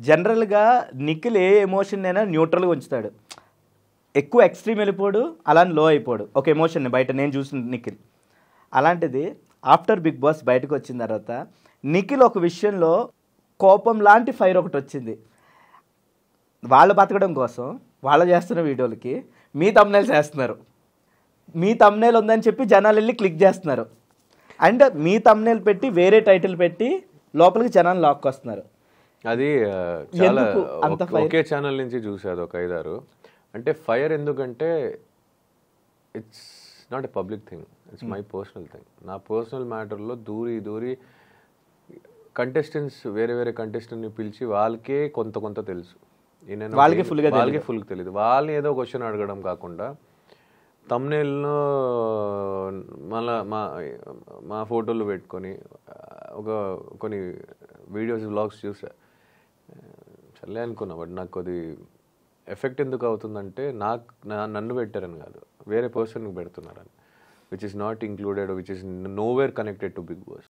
జనరల్గా నిఖిల్ ఏ ఎమోషన్ అయినా న్యూట్రల్గా ఉంచుతాడు, ఎక్కువ ఎక్స్ట్రీమ్ వెళ్ళిపోడు, అలా లో అయిపోడు ఒక ఎమోషన్ని. బయట నేను చూసిన నిఖిల్ అలాంటిది ఆఫ్టర్ బిగ్ బాస్ బయటకు వచ్చిన తర్వాత నిఖిల్ ఒక విషయంలో కోపం లాంటి ఫైర్ ఒకటి వచ్చింది. వాళ్ళు బతకడం కోసం వాళ్ళు చేస్తున్న వీడియోలకి మీ తమ్నైల్స్ వేస్తున్నారు, మీ తమ్నైల్ ఉందని చెప్పి జనాలు వెళ్ళి క్లిక్ చేస్తున్నారు, అండ్ మీ తమ్నైల్ పెట్టి వేరే టైటిల్ పెట్టి లోపలికి జనాలు లాక్కొస్తున్నారు. అది చాలా ఒకే ఛానల్ నుంచి చూసేది ఒక 5-6. అంటే ఫైర్ ఎందుకంటే it's not a public thing, it's my personal thing. నా పర్సనల్ మ్యాటర్లో దూరి కంటెస్టెంట్స్ వేరే కంటెస్టెంట్ని పిలిచి వాళ్ళకే కొంత తెలుసు, వాళ్ళకి ఫుల్ తెలియదు. వాళ్ళని ఏదో క్వశ్చన్ అడగడం కాకుండా తమ్నైల్లో మళ్ళా మా ఫోటోలు పెట్టుకొని కొన్ని వీడియోస్ వ్లాగ్స్ చూసా, చల్లే అనుకున్నా. బట్ నాకు కొద్ది ఎఫెక్ట్ ఎందుకు అవుతుందంటే నన్ను పెట్టారని కాదు, వేరే పర్సన్కి పెడుతున్నారని, which is not included, which is nowhere connected to big boss.